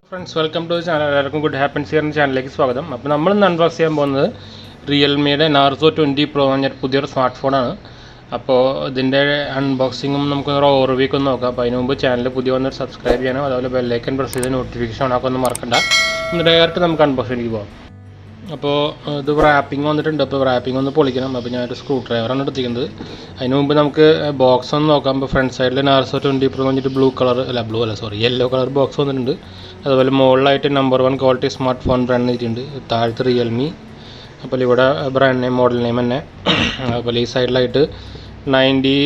Friends, welcome to the channel. Welcome to Happens here channel. Swagadam. അപ്പോൾ നമ്മൾ ഇന്ന് unbox ചെയ്യാൻ പോകുന്നത് റിയൽമിയുടെ നാർസോ 20 പ്രോ എന്ന പുതിയൊരു സ്മാർട്ട് ഫോണാണ്. അപ്പോൾ ഇതിൻ്റെ അൺബോക്സിങ്ങും നമുക്ക് ഓവർവ്യൂ ഒക്കെ നോക്കാം. അപ്പോൾ അതിന് മുമ്പ് ചാനൽ പുതിയ വന്നൊരു സബ്സ്ക്രൈബ് ചെയ്യണം. അതുപോലെ ബെല്ലൈക്കൺ പ്രസ് ചെയ്ത് നോട്ടിഫിക്കേഷൻ ഓണാക്കൊന്നും മറക്കണ്ട. എന്നിട്ട് ഡയറക്റ്റ് നമുക്ക് അൺബോക്സിങ്ങിലേക്ക് പോകാം. അപ്പോൾ ഇത് റാപ്പിംഗ് വന്നിട്ടുണ്ട്. അപ്പോൾ റാപ്പിംഗ് ഒന്ന് പൊളിക്കണം. അപ്പോൾ ഞാനൊരു സ്ക്രൂ ഡ്രൈവറാണ് എടുത്തിരിക്കുന്നത്. അതിന് മുമ്പ് നമുക്ക് ബോക്സ് ഒന്ന് നോക്കാം. അപ്പോൾ ഫ്രണ്ട് സൈഡിൽ നാർസോ 20 പ്രോ എന്ന് പറഞ്ഞിട്ട് യെല്ലോ കളർ ബോക്സ് വന്നിട്ടുണ്ട്. അതുപോലെ മുകളിലായിട്ട് number 1 quality smart phone brand എഴുതിയിട്ടുണ്ട്. താഴത്ത് റിയൽമി. അപ്പോൾ ഇവിടെ ബ്രാൻഡ് നെയിം മോഡൽ നെയിം തന്നെ. അതുപോലെ ഈ സൈഡിലായിട്ട് 90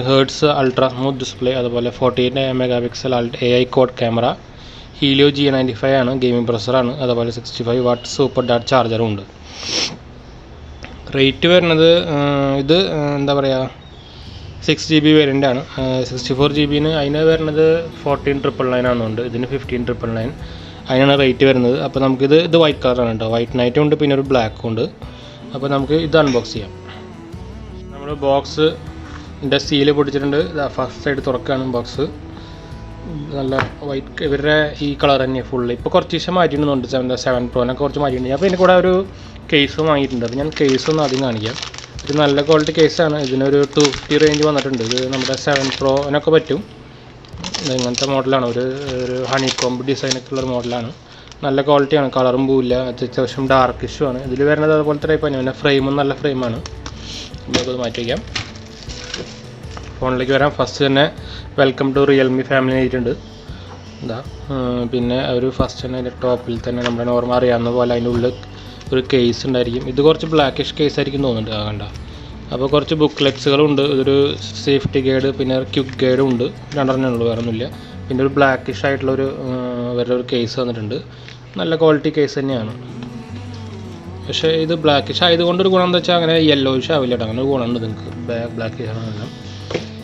Hz അൾട്രാ സ്മൂത്ത് ഡിസ്പ്ലേ, അതുപോലെ 48 MP AI code camera, Helio G95 ആണ്, ഗെയിമിംഗ് പ്രൊസറാണ്, അതുപോലെ 65 വാട്ട് സൂപ്പർ ഡാറ്റ് ചാർജറും ഉണ്ട്. റേറ്റ് വരുന്നത് ഇത് എന്താ പറയുക 6GB വേരിയൻ്റ് ആണ്. 64GB അതിന് വരുന്നത് 14,999 ആണെന്നുണ്ട്. ഇതിന് 15,999 അതിനാണ് റേറ്റ് വരുന്നത്. അപ്പോൾ ഇത് വൈറ്റ് കളറാണ് കേട്ടോ. വൈറ്റ് നൈറ്റും ഉണ്ട്, പിന്നെ ഒരു ബ്ലാക്കും ഉണ്ട്. അപ്പോൾ നമുക്ക് ഇത് അൺബോക്സ് ചെയ്യാം. നമ്മൾ ബോക്സിൻ്റെ സീല് പൊട്ടിച്ചിട്ടുണ്ട്. ഫസ്റ്റ് സൈഡ് തുറക്കുകയാണ് ബോക്സ്. നല്ല വൈറ്റ് ഇവരുടെ ഈ കളർ തന്നെയാണ് ഫുള്ള്. ഇപ്പോൾ കുറച്ച് ദിവസം മാറ്റിയിടുന്നുണ്ട്. 7 പ്രോനൊക്കെ കുറച്ച് മാറ്റിയിട്ടുണ്ട്. അപ്പോൾ ഇതിന് കൂടെ ഒരു കേസും വാങ്ങിയിട്ടുണ്ട്. അപ്പോൾ ഞാൻ കേസൊന്നും ആദ്യം കാണിക്കാം. ഇത് നല്ല ക്വാളിറ്റി കേസാണ്. ഇതിനൊരു 250 റേഞ്ച് വന്നിട്ടുണ്ട്. ഇത് നമ്മുടെ 7 പ്രോനൊക്കെ പറ്റും. ഇങ്ങനത്തെ മോഡലാണ്. ഒരു ഹണി കോംബ് ഡിസൈനൊക്കെ ഉള്ളൊരു മോഡലാണ്. നല്ല ക്വാളിറ്റിയാണ്. കളറും പോവില്ല. അത്യാവശ്യം ഡാർക്ക് ഇഷ്യൂ ആണ് ഇതിൽ വരുന്നത്. അതുപോലത്തെ ടൈപ്പ് തന്നെ. പിന്നെ ഫ്രെയിമും നല്ല ഫ്രെയിമാണ്. നമുക്കത് മാറ്റി വയ്ക്കാം. ഫോണിലേക്ക് വരാം. ഫസ്റ്റ് തന്നെ വെൽക്കം ടു റിയൽമി ഫാമിലി ആയിട്ടുണ്ട്. പിന്നെ ഒരു ഫസ്റ്റ് തന്നെ അതിൻ്റെ ടോപ്പിൽ തന്നെ നമ്മുടെ നോർമൽ അറിയാവുന്ന പോലെ അതിൻ്റെ ഉള്ളിൽ ഒരു കേസ് ഉണ്ടായിരിക്കും. ഇത് കുറച്ച് ബ്ലാക്കിഷ് കേസ് ആയിരിക്കും തോന്നുന്നുണ്ട്. കണ്ട. അപ്പോൾ കുറച്ച് ബുക്ക്ലെറ്റ്സുകളുണ്ട്. ഇതൊരു സേഫ്റ്റി ഗൈഡ്, പിന്നെ ക്വിക്ക് ഗൈഡും ഉണ്ട്. രണ്ടെണ്ണേ ഉള്ളൂ, വേറെ ഒന്നുമില്ല. പിന്നെ ഒരു ബ്ലാക്കിഷ് ആയിട്ടുള്ളൊരു വേറെ ഒരു കേസ് വന്നിട്ടുണ്ട്. നല്ല ക്വാളിറ്റി കേസ് തന്നെയാണ്. പക്ഷേ ഇത് ബ്ലാക്കിഷ് ആയതുകൊണ്ടൊരു ഗുണം എന്താ വെച്ചാൽ അങ്ങനെ യെല്ലോയിഷ് ആവില്ല കേട്ടോ. അങ്ങനെ ഒരു ഗുണമുണ്ട് നിങ്ങൾക്ക് ബ്ലാക്കിഷ് ആണെന്നെല്ലാം.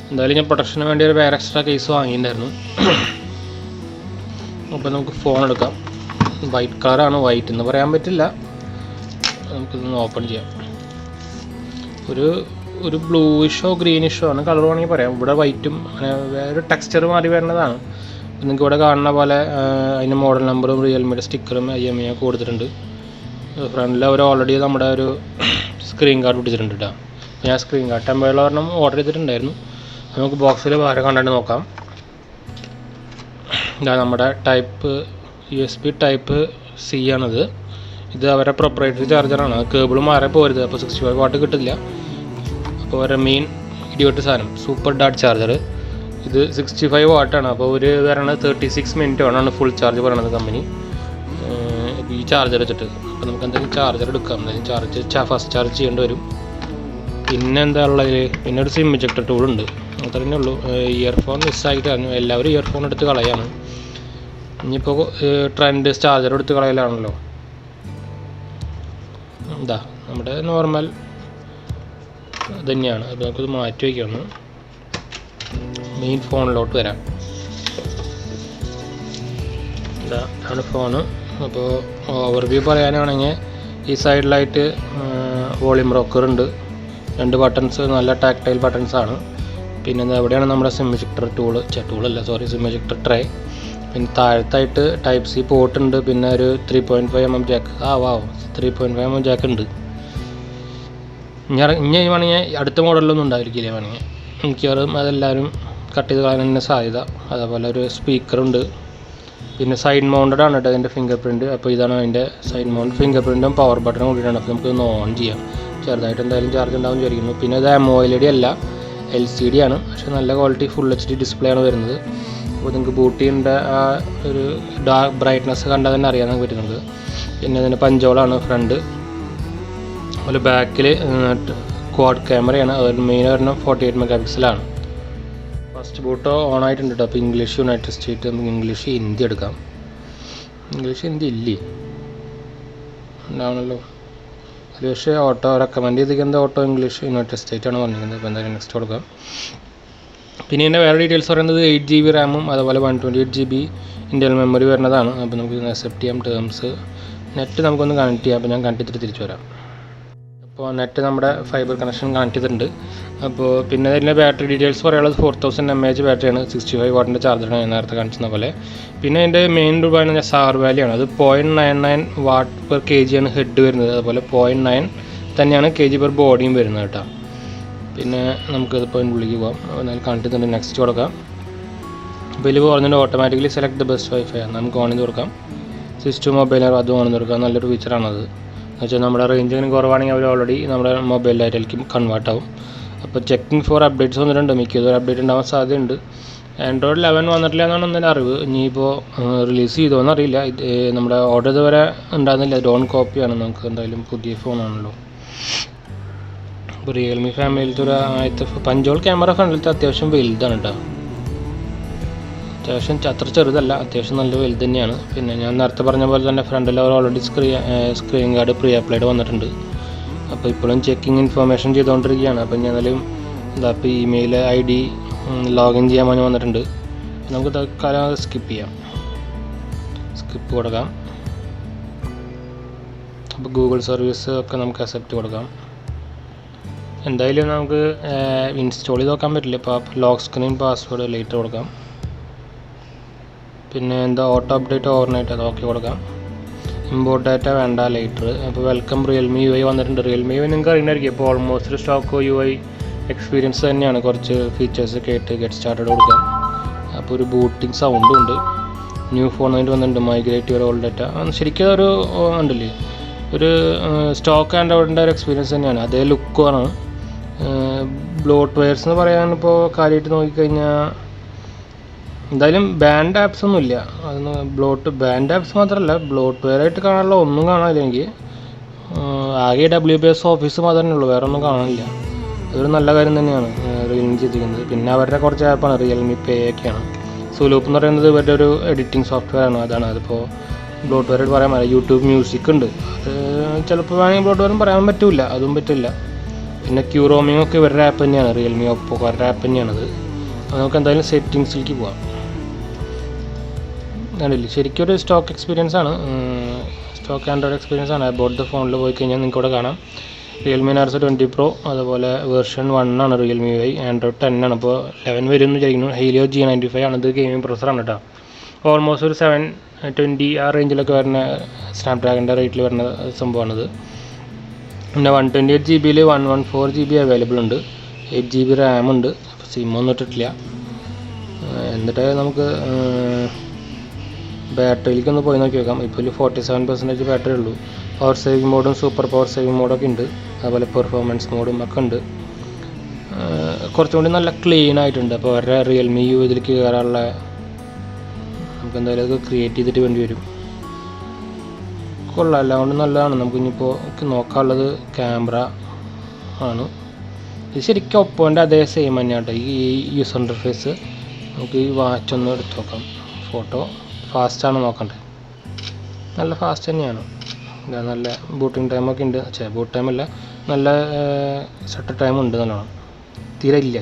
എന്തായാലും ഞാൻ പ്രൊട്ടക്ഷന് വേണ്ടി ഒരു വേറെ എക്സ്ട്രാ കേസ് വാങ്ങിയിട്ടുണ്ടായിരുന്നു. അപ്പോൾ നമുക്ക് ഫോൺ എടുക്കാം. വൈറ്റ് കളറാണ്. വൈറ്റ് എന്ന് പറയാൻ പറ്റില്ല. നമുക്കിതൊന്ന് ഓപ്പൺ ചെയ്യാം. ഒരു ബ്ലൂയിഷോ ഗ്രീനിഷോ ആണ് കളർ വേണമെങ്കിൽ പറയാം. ഇവിടെ വൈറ്റും അങ്ങനെ വേറെ ടെക്സ്ചർ മാറി വരുന്നതാണ്. നിങ്ങൾക്ക് ഇവിടെ കാണുന്ന പോലെ അതിൻ്റെ മോഡൽ നമ്പറും റിയൽമിയുടെ സ്റ്റിക്കറും IMEI ഒക്കെ കൊടുത്തിട്ടുണ്ട്. ഫ്രണ്ടിൽ അവർ ഓൾറെഡി നമ്മുടെ ഒരു സ്ക്രീൻ കാർഡ് പിടിച്ചിട്ടുണ്ട് കേട്ടോ. ഞാൻ സ്ക്രീൻ കാർഡ് ടെമ്പറിലൊരെണ്ണം ഓർഡർ ചെയ്തിട്ടുണ്ടായിരുന്നു. നമുക്ക് ബോക്സിൽ വേറെ കണ്ടിട്ട് നോക്കാം. ഇതാ നമ്മുടെ USB ടൈപ്പ് C ആണിത്. ഇത് അവരുടെ പ്രൊപ്പറേറ്ററി ചാർജറാണ്. കേബിൾ മാറി പോരുത്. അപ്പോൾ 65 വാട്ട് കിട്ടില്ല. അപ്പോൾ അവരുടെ മെയിൻ ഇടിവെട്ട് സാധനം സൂപ്പർ ഡാറ്റ് ചാർജർ. ഇത് 65 വാട്ടാണ്. അപ്പോൾ ഒരു വരണത് 36 മിനിറ്റ് വേണമാണ് ഫുൾ ചാർജ് പറയണത് കമ്പനി ഈ ചാർജർ വെച്ചിട്ട്. അപ്പോൾ നമുക്ക് എന്തെങ്കിലും ചാർജർ എടുക്കാം. എന്തെങ്കിലും ഫസ്റ്റ് ചാർജ് ചെയ്യേണ്ടി വരും. പിന്നെ എന്താ ഉള്ളതിൽ പിന്നെ ഒരു സിം ഇജക്ടർ ടൂൾ ഉണ്ട്. അത്ര തന്നെ ഉള്ളൂ. ഇയർഫോൺ മിസ്സായിട്ട് എല്ലാവരും ഇയർഫോൺ എടുത്ത് കളയാണ്. ഇനിയിപ്പോൾ ട്രെൻഡ് ചാർജർ എടുത്ത് കളയലാണല്ലോ. എന്താ നമ്മുടെ നോർമൽ തന്നെയാണ്. അത് നമുക്കത് മാറ്റി വയ്ക്കാമെന്ന്. മെയിൻ ഫോണിലോട്ട് വരാം. ഇതാണ് ഫോണ്. അപ്പോൾ ഓവർവ്യൂ പറയാനാണെങ്കിൽ ഈ സൈഡിലായിട്ട് വോളിയം റോക്കർ ഉണ്ട്. 2 ബട്ടൺസ് നല്ല ടാക്ടൈൽ ബട്ടൺസാണ്. പിന്നെ എവിടെയാണ് നമ്മുടെ sim ejector sim ejector tray. പിന്നെ താഴത്തായിട്ട് ടൈപ്പ് C പോർട്ട് ഉണ്ട്. പിന്നെ ഒരു 3.5mm ജാക്ക്. 3.5mm ജാക്ക് ഉണ്ട്. ഇനി വേണമെങ്കിൽ അടുത്ത മോഡലിലൊന്നും ഉണ്ടായിരിക്കില്ല. വേണമെങ്കിൽ മിക്കവാറും അതെല്ലാവരും കട്ട് ചെയ്ത് കളയാൻ തന്നെ സാധ്യത. അതേപോലെ ഒരു സ്പീക്കറുണ്ട്. പിന്നെ സൈഡ് മൗണ്ടഡ് ആണ് കേട്ടോ അതിൻ്റെ ഫിംഗർ പ്രിൻറ്റ്. അപ്പോൾ ഇതാണ് അതിൻ്റെ സൈഡ് മൗണ്ട്. ഫിംഗർ പ്രിൻറ്റും പവർ ബട്ടണും കൂടിയിട്ടാണ്. അപ്പോൾ നമുക്കൊന്ന് ഓൺ ചെയ്യാം. ചെറുതായിട്ട് എന്തായാലും ചാർജ് ഉണ്ടാവും വിചാരിക്കുന്നു. പിന്നെ ഇത് AMOLED അല്ല, LCD ആണ്. പക്ഷേ നല്ല ക്വാളിറ്റി ഫുൾ HD ഡിസ്പ്ലേ ആണ് വരുന്നത്. അപ്പോൾ നിങ്ങൾക്ക് ബൂട്ടിൻ്റെ ആ ഒരു ബ്രൈറ്റ്നസ് കണ്ടാൽ തന്നെ അറിയാൻ പറ്റുന്നത്. പിന്നെ അതിൻ്റെ പഞ്ചോളാണ് ഫ്രണ്ട്. അതുപോലെ ബാക്കിൽ ക്വാഡ് ക്യാമറയാണ്. അതിൽ മെയിൻ ഒരെണ്ണം 48 MP ആണ്. ഫസ്റ്റ് ബൂട്ടോ ഓൺ ആയിട്ടുണ്ട് കേട്ടോ. അപ്പോൾ ഇംഗ്ലീഷ് യുണൈറ്റഡ് സ്റ്റേറ്റ്, നമുക്ക് ഇംഗ്ലീഷ് ഹിന്ദി എടുക്കാം. ഇംഗ്ലീഷ് ഹിന്ദി ഇല്ലേ ഉണ്ടാവണല്ലോ. അത് പക്ഷേ ഓട്ടോ റെക്കമെൻഡ് ചെയ്തിരിക്കുന്നത് ഓട്ടോ ഇംഗ്ലീഷ് യുണൈറ്റഡ് സ്റ്റേറ്റ് ആണ് പറഞ്ഞിരിക്കുന്നത്. അപ്പോൾ എന്തായാലും നെക്സ്റ്റ് കൊടുക്കാം. പിന്നെ ഇതിൻ്റെ വേറെ ഡീറ്റെയിൽസ് പറയുന്നത് 8GB റാമും അതുപോലെ 128GB ഇൻ്റർണൽ മെമ്മറി വരുന്നതാണ്. അപ്പോൾ നമുക്ക് അക്സെപ്റ്റ് ചെയ്യാം. ടേംസ് നെറ്റ് നമുക്കൊന്ന് കണക്ട് ചെയ്യാം. അപ്പോൾ ഞാൻ കണക്ട് ചെയ്തിട്ട് തിരിച്ചു വരാം. അപ്പോൾ നെറ്റ് നമ്മുടെ ഫൈബർ കണക്ഷൻ കണക്ട് ചെയ്തിട്ടുണ്ട്. അപ്പോൾ പിന്നെ ഇതിൻ്റെ ബാറ്ററി ഡീറ്റെയിൽസ് പറയാനുള്ളത് 4000 mAh ബാറ്ററിയാണ്, 65 വാട്ടിൻ്റെ ചാർജറാണ് ഞാൻ നേരത്തെ കാണിച്ചിരുന്ന പോലെ. പിന്നെ അതിൻ്റെ മെയിൻ രൂപമാണ് സാർ വാല്യാണ്. അത് 0.99 watt/kg ആണ് ഹെഡ് വരുന്നത്. അതുപോലെ 0.9 തന്നെയാണ് kg/. ബോഡിയും വരുന്നത് കേട്ടോ. പിന്നെ നമുക്കിതിപ്പോൾ ഉള്ളിലേക്ക് പോകാം. എന്നാലും കണക്ട് ചെയ്തിട്ടുണ്ട്. നെക്സ്റ്റ് കൊടുക്കാം. അപ്പോൾ ഇതിൽ പറഞ്ഞിട്ട് automatically select the best wifi ആണ്. നമുക്ക് ഓൺ ചെയ്ത് കൊടുക്കാം. സിസ്റ്റം മൊബൈൽ അത് ഓൺ ചെയ്ത് കൊടുക്കാം. നല്ലൊരു ഫീച്ചറാണത്. എന്ന് വെച്ചാൽ നമ്മുടെ റേഞ്ചിന് കുറവാണെങ്കിൽ അവർ ഓൾറെഡി നമ്മുടെ മൊബൈൽ ഡാറ്റയിലേക്ക് കൺവേർട്ട് ആവും. അപ്പോൾ ചെക്കിംഗ് ഫോർ അപ്ഡേറ്റ്സ് വന്നിട്ടുണ്ട്. മിക്കതൊരു അപ്ഡേറ്റ് ഉണ്ടാവാൻ സാധ്യതയുണ്ട്. ആൻഡ്രോയിഡ് 11 വന്നിട്ടില്ല എന്നാണ് എൻ്റെ അറിവ്. ഇനിയിപ്പോൾ റിലീസ് ചെയ്തോന്ന് അറിയില്ല. നമ്മുടെ ഓർഡർ ഇതുവരെ ഉണ്ടാകുന്നില്ല. ഡോൺ കോപ്പിയാണ്. നമുക്ക് എന്തായാലും പുതിയ ഫോണാണല്ലോ. ഇപ്പോൾ റിയൽമി ഫാമിലിയിലത്തെ ഒരു ആദ്യത്തെ പഞ്ചോൾ ക്യാമറ ഫ്രണ്ടിലത്തെ അത്യാവശ്യം വലുതാണ് കേട്ടോ. അത്യാവശ്യം അത്ര ചെറുതല്ല, അത്യാവശ്യം നല്ല വലുത് തന്നെയാണ്. പിന്നെ ഞാൻ നേരത്തെ പറഞ്ഞ പോലെ തന്നെ ഫ്രണ്ടിൽ അവർ already screen guard pre applied വന്നിട്ടുണ്ട്. അപ്പോൾ ഇപ്പോഴും ചെക്കിങ് ഇൻഫർമേഷൻ ചെയ്തുകൊണ്ടിരിക്കുകയാണ്. അപ്പോൾ ഞാനും ഇപ്പോൾ ഇമെയിൽ ID ലോഗിൻ ചെയ്യാൻ വേണ്ടി വന്നിട്ടുണ്ട്. നമുക്ക് തൽക്കാലം സ്കിപ്പ് ചെയ്യാം. സ്കിപ്പ് കൊടുക്കാം. അപ്പോൾ ഗൂഗിൾ സർവീസ് ഒക്കെ നമുക്ക് അക്സെപ്റ്റ് കൊടുക്കാം. എന്തായാലും നമുക്ക് ഇൻസ്റ്റാൾ ചെയ്ത് നോക്കാൻ പറ്റില്ല. ഇപ്പോൾ ലോക്ക് സ്ക്രീൻ പാസ്വേഡ് ലേറ്റർ കൊടുക്കാം. പിന്നെ ഓട്ടോ അപ്ഡേറ്റ് ഓവർനൈറ്റ് അത് ഓക്കെ കൊടുക്കാം. ഇമ്പോർട്ട് ഡാറ്റ വേണ്ട ലേറ്റർ. അപ്പോൾ വെൽക്കം റിയൽമി UI വന്നിട്ടുണ്ട്. റിയൽമി UI നിങ്ങൾക്ക് അറിയുന്നതായിരിക്കും. ഇപ്പോൾ ഓൾമോസ്റ്റ് ഒരു സ്റ്റോക്ക് UI എക്സ്പീരിയൻസ് തന്നെയാണ്. കുറച്ച് ഫീച്ചേഴ്സൊക്കെ ആയിട്ട് ഗെറ്റ് സ്റ്റാർട്ടഡ് കൊടുക്കാം. അപ്പോൾ ഒരു ബൂട്ടിങ് സൗണ്ടും ഉണ്ട്. ന്യൂ ഫോൺ ആയിട്ട് വന്നിട്ടുണ്ട്. Migrate your old data. ശരിക്കും അതൊരു ഉണ്ടല്ലേ, ഒരു സ്റ്റോക്ക് ആൻഡ്രോയിഡിൻ്റെ ഒരു എക്സ്പീരിയൻസ് തന്നെയാണ്. അതേ ലുക്കുമാണ്. ബ്ലോട്ട് വെയർസ് എന്ന് പറയാനിപ്പോൾ കാര്യമായിട്ട് നോക്കിക്കഴിഞ്ഞാൽ എന്തായാലും ബാൻഡ് ആപ്സ് ഒന്നും ഇല്ല. അതൊന്ന് ബാൻഡ് ആപ്സ് മാത്രമല്ല, ബ്ലോട്ട് വെയർ ആയിട്ട് കാണാനുള്ള ഒന്നും കാണാനില്ല എനിക്ക്. ആകെ WPS ഓഫീസ് മാത്രമേ ഉള്ളൂ, വേറെ ഒന്നും കാണാനില്ല. അതൊരു നല്ല കാര്യം തന്നെയാണ് റിയൽമി ചെയ്തിരിക്കുന്നത്. പിന്നെ അവരുടെ കുറച്ച് ആപ്പാണ്, റിയൽമി പേ ഒക്കെയാണ്. സുലൂപ്പ് എന്ന് പറയുന്നത് ഇവരുടെ ഒരു എഡിറ്റിംഗ് സോഫ്റ്റ്വെയർ ആണ്. അതാണ് അതിപ്പോൾ ബ്ലോട്ട് വെയർ ആയിട്ട് പറയാൻ പറ്റില്ല. യൂട്യൂബ് മ്യൂസിക് ഉണ്ട്. അത് ചിലപ്പോൾ വേണമെങ്കിൽ ബ്ലോട്ട് വെയറും പറയാൻ പറ്റില്ല, അതും പറ്റില്ല. പിന്നെ ക്യൂ റോമിംഗ് ഒക്കെ ഇവരുടെ ആപ്പ് തന്നെയാണ്. റിയൽമി ഒപ്പോ അവരുടെ ആപ്പ് തന്നെയാണത്. നമുക്ക് എന്തായാലും സെറ്റിങ്സിലേക്ക് പോകാം. കണ്ടില്ലേ, ശരിക്കും ഒരു സ്റ്റോക്ക് എക്സ്പീരിയൻസ് ആണ്. സ്റ്റോക്ക് ആൻഡ്രോയിഡ് എക്സ്പീരിയൻസ് ആണ്. അബൌട്ട് ദ ഫോണിൽ പോയി കഴിഞ്ഞാൽ നിങ്ങൾക്ക് ഇവിടെ കാണാം. റിയൽമി നാർസോ 20 Pro, അതുപോലെ വേർഷൻ 1 ആണ് റിയൽമി UI. ആൻഡ്രോയിഡ് 10 ആണ്. ഇപ്പോൾ 11 വരും എന്ന് വിചാരിക്കുന്നു. ഹീലിയോ G95 ആണ്. ഇത് ഗെയിമിംഗ് പ്രൊസറാണ് കേട്ടോ. ഓൾമോസ്റ്റ് ഒരു 720 ആ റേഞ്ചിലൊക്കെ വരുന്ന സ്നാപ്ഡ്രാഗണിൻ്റെ റേറ്റിൽ വരുന്ന സംഭവമാണിത്. പിന്നെ 128GB 114GB അവൈലബിൾ ഉണ്ട്. 8GB RAM ഉണ്ട്. സിമ്മൊന്നും ഇട്ടിട്ടില്ല. എന്നിട്ട് നമുക്ക് ബാറ്ററിയിലേക്കൊന്ന് പോയി നോക്കി നോക്കാം. ഇപ്പോൾ 47% ബാറ്ററി ഉള്ളൂ. പവർ സേവിങ് മോഡും സൂപ്പർ പവർ സേവിങ് മോഡൊക്കെ ഉണ്ട്. അതുപോലെ പെർഫോമൻസ് മോഡും ഒക്കെ ഉണ്ട്. കുറച്ചും കൂടി നല്ല ക്ലീൻ ആയിട്ടുണ്ട്. അപ്പോൾ അവരുടെ റിയൽമി UI ഇതിലേക്ക് കയറാനുള്ള നമുക്ക് എന്തായാലും അത് ക്രിയേറ്റ് ചെയ്തിട്ട് വേണ്ടി വരും. കൊള്ളാം, എല്ലാം കൊണ്ട് നല്ലതാണ്. നമുക്കിനിപ്പോൾ നോക്കാനുള്ളത് ക്യാമറ ആണ്. ഇത് ശരിക്കും ഒപ്പോൻ്റെ അതേ സെയിം തന്നെയാണ് കേട്ടോ. ഈ യൂസർ ഇൻ്റർഫേസ് നമുക്ക് ഈ വാച്ചൊന്ന് എടുത്ത് നോക്കാം. ഫോട്ടോ ഫാസ്റ്റാണ് നോക്കണ്ടേ, നല്ല ഫാസ്റ്റ് തന്നെയാണ്. നല്ല ബൂട്ടിങ് ടൈമൊക്കെ ഉണ്ട്. ബൂട്ട് ടൈമല്ല, നല്ല ഷട്ടർ ടൈം ഉണ്ട്. നല്ലോണം തീരെ ഇല്ല.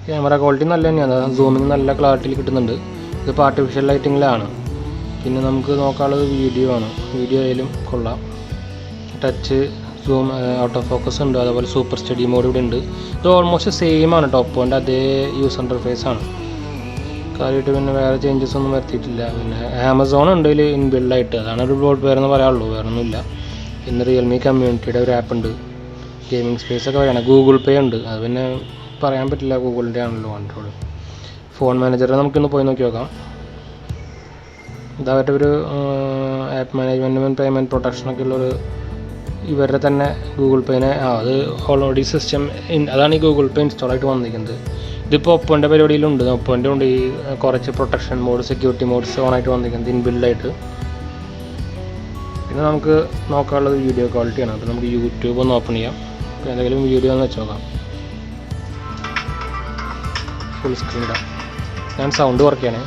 ക്യാമറ ക്വാളിറ്റി നല്ല തന്നെയാണ്. സൂമിങ് നല്ല ക്ലാരിറ്റിയിൽ കിട്ടുന്നുണ്ട്. ഇതിപ്പോൾ ആർട്ടിഫിഷ്യൽ ലൈറ്റിങ്ങിലാണ്. പിന്നെ നമുക്ക് നോക്കാനുള്ളത് വീഡിയോ ആണ്. വീഡിയോ ആയാലും കൊള്ളാം. Touch, zoom, out of focus ഉണ്ട്. അതുപോലെ സൂപ്പർ സ്റ്റഡി മോഡ് ഇവിടെ ഉണ്ട്. ഇത് ഓൾമോസ്റ്റ് സെയിം ആണ്. ടോപ്പോൻ്റെ അതേ യൂസർ ഇൻ്റർഫേസ് ആണ്. കാര്യമായിട്ട് പിന്നെ വേറെ ചേഞ്ചസ് ഒന്നും വരുത്തിയിട്ടില്ല. പിന്നെ ആമസോൺ ഉണ്ട് ഇതിൽ ഇൻബിൽഡായിട്ട്. അതാണ് ഒരു ബ്ലോട്ട് വെയർ എന്ന് പറയാനുള്ളൂ, വേറെ ഒന്നുമില്ല. പിന്നെ റിയൽമി കമ്മ്യൂണിറ്റിയുടെ ഒരു ആപ്പ് ഉണ്ട്. ഗെയിമിംഗ് സ്പേസ് ഒക്കെ വേണം. ഗൂഗിൾ പേ ഉണ്ട്. അത് പിന്നെ പറയാൻ പറ്റില്ല, ഗൂഗിളിൻ്റെ ആണല്ലോ ആൻഡ്രോയിഡ്. ഫോൺ മാനേജർ നമുക്കൊന്ന് പോയി നോക്കി നോക്കാം. ഇതവരുടെ ഒരു ആപ്പ് മാനേജ്മെൻറ്റും പേയ്മെൻറ്റ് പ്രൊട്ടക്ഷനൊക്കെ ഉള്ളൊരു ഇവരുടെ തന്നെ ഗൂഗിൾ പേനെ അത് ഓൾറെഡി സിസ്റ്റം അതാണ് ഈ ഗൂഗിൾ പേ ഇൻസ്റ്റാൾ ആയിട്ട് വന്നിരിക്കുന്നത്. ഇതിപ്പോൾ ഒപ്പോൻ്റെ പരിപാടിയിലുണ്ട്. ഒപ്പോൻ്റെ ഉണ്ട് ഈ കുറച്ച് പ്രൊട്ടക്ഷൻ മോഡ്, സെക്യൂരിറ്റി മോഡ്സ് ഓണായിട്ട് വന്നിരിക്കുന്നത് ഇൻബിൽഡായിട്ട്. പിന്നെ നമുക്ക് നോക്കാനുള്ളത് വീഡിയോ ക്വാളിറ്റിയാണ്. അപ്പോൾ നമുക്ക് യൂട്യൂബ് ഒന്ന് ഓപ്പൺ ചെയ്യാം. അപ്പോൾ എന്തെങ്കിലും വീഡിയോ ഒന്ന് വെച്ച് നോക്കാം. ഫുൾ സ്ക്രീൻ ഇടാം. ഞാൻ സൗണ്ട് വർക്ക് ചെയ്യണേ.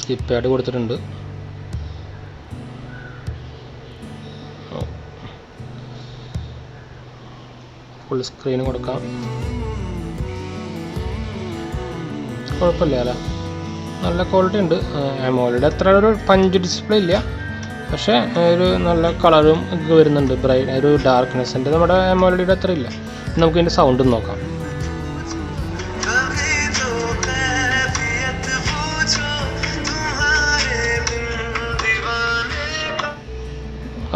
കീപാഡ് കൊടുത്തിട്ടുണ്ട്. ഫുൾ സ്ക്രീൻ കൊടുക്കാം. കുഴപ്പമില്ല അല്ലേ, നല്ല ക്വാളിറ്റി ഉണ്ട്. AMOLED അത്ര ഒരു പഞ്ച് ഡിസ്പ്ലേ ഇല്ല, പക്ഷേ ഒരു നല്ല കളറും ഒക്കെ വരുന്നുണ്ട്, ബ്രൈറ്റ് ഒരു ഡാർക്ക്നെസ്സിൻ്റെ നമ്മുടെ AMOLED അത്ര ഇല്ല. നമുക്ക് ഇതിൻ്റെ സൗണ്ട് നോക്കാം.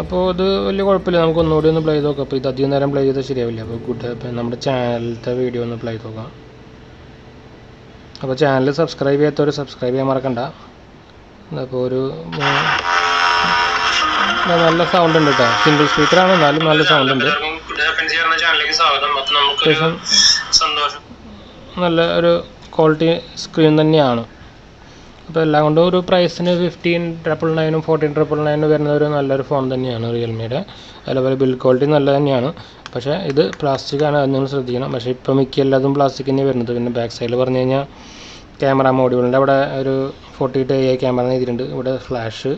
അപ്പോൾ ഇത് വലിയ കുഴപ്പമില്ല. നമുക്ക് ഒന്നുകൂടി ഒന്ന് പ്ലേ ചെയ്ത് നോക്കാം. അപ്പോൾ ഇത് അധികം നേരം പ്ലേ ചെയ്താൽ ശരിയാവില്ല. അപ്പോൾ ഇപ്പം നമ്മുടെ ചാനലിലത്തെ വീഡിയോ ഒന്ന് പ്ലേ ചെയ്ത് നോക്കാം. അപ്പോൾ ചാനൽ സബ്സ്ക്രൈബ് ചെയ്യാത്തവർ സബ്സ്ക്രൈബ് ചെയ്യാൻ മറക്കണ്ട. അപ്പോൾ ഒരു നല്ല സൗണ്ട് ഉണ്ട് കേട്ടോ. സിംഗിൾ സ്പീക്കറാണ്, എന്നാലും നല്ല സൗണ്ട് ഉണ്ട്. അത്യാവശ്യം നല്ല ഒരു ക്വാളിറ്റി സ്ക്രീൻ തന്നെയാണ്. അപ്പോൾ എല്ലാം കൊണ്ടും ഒരു പ്രൈസിന് 15,999 14,999 വരുന്ന ഒരു നല്ലൊരു ഫോൺ തന്നെയാണ് റിയൽമിയുടെ. അതുപോലെ ബിൽഡ് ക്വാളിറ്റി നല്ല തന്നെയാണ്. പക്ഷേ ഇത് പ്ലാസ്റ്റിക്കാണ്, അത് നിങ്ങൾ ശ്രദ്ധിക്കണം. പക്ഷേ ഇപ്പോൾ മിക്ക എല്ലാതും പ്ലാസ്റ്റിക് തന്നെയാണ് വരുന്നത്. പിന്നെ ബാക്ക് സൈഡിൽ പറഞ്ഞു കഴിഞ്ഞാൽ ക്യാമറ മോഡ്യൂളിൻ്റെ അവിടെ ഒരു 48AI ക്യാമറ എഴുതിയിട്ടുണ്ട്. ഇവിടെ flash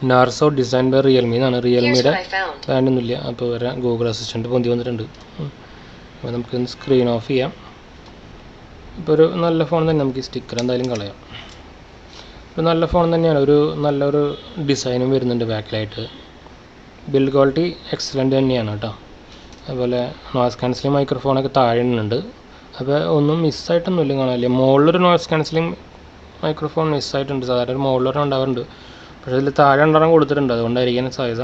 Narzo design by Realme എന്നാണ്. റിയൽമിയുടെ ബ്രാൻഡൊന്നുമില്ല. അപ്പോൾ വരെ ഗൂഗിൾ അസിസ്റ്റൻറ്റ് പൊന്തി വന്നിട്ടുണ്ട്. അപ്പോൾ നമുക്കൊന്ന് സ്ക്രീൻ ഓഫ് ചെയ്യാം. ഇപ്പോൾ ഒരു നല്ല ഫോൺ തന്നെ. നമുക്ക് ഈ സ്റ്റിക്കർ എന്തായാലും കളയാം. ഒരു നല്ല ഫോൺ തന്നെയാണ്. ഒരു നല്ലൊരു ഡിസൈനും വരുന്നുണ്ട് ബാക്കിലായിട്ട്. ബിൽഡ് ക്വാളിറ്റി എക്സലൻ്റ് തന്നെയാണ് കേട്ടോ. അതുപോലെ നോയ്സ് ക്യാൻസലിംഗ് മൈക്രോഫോണൊക്കെ താഴെ ഉണ്ട്. അപ്പോൾ ഒന്നും മിസ്സായിട്ടൊന്നുമില്ല, കാണാനില്ല. മുകളിലൊരു നോയ്സ് ക്യാൻസലിംഗ് മൈക്രോഫോൺ മിസ്സായിട്ടുണ്ട്. സാധാരണ മുകളിലൊരു ഉണ്ടാവാറുണ്ട്, പക്ഷേ ഇതിൽ താഴെ ഉണ്ടാകാൻ കൊടുത്തിട്ടുണ്ട്. അതുകൊണ്ടായിരിക്കാൻ സാധ്യത.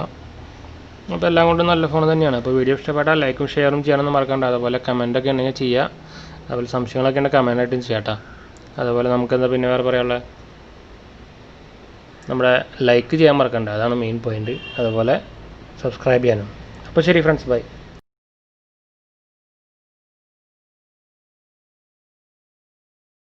അപ്പോൾ എല്ലാം കൊണ്ടും നല്ല ഫോൺ തന്നെയാണ്. അപ്പോൾ വീഡിയോ ഇഷ്ടപ്പെട്ടാൽ ലൈക്കും ഷെയറും ചെയ്യാനൊന്നും മറക്കണ്ട. അതുപോലെ കമൻറ്റൊക്കെ ഉണ്ടെങ്കിൽ ചെയ്യുക. അതുപോലെ സംശയങ്ങളൊക്കെ ഉണ്ടെങ്കിൽ കമൻറ്റായിട്ടും ചെയ്യാം കേട്ടോ. അതുപോലെ നമുക്കെന്താ പിന്നെ വേറെ പറയാനുള്ളത്, നമ്മുടെ ലൈക്ക് ചെയ്യാൻ മറക്കണ്ട, അതാണ് മെയിൻ പോയിൻറ്റ്. അതുപോലെ സബ്സ്ക്രൈബ് ചെയ്യാനും. അപ്പോൾ ശരി ഫ്രണ്ട്സ്, ബൈ.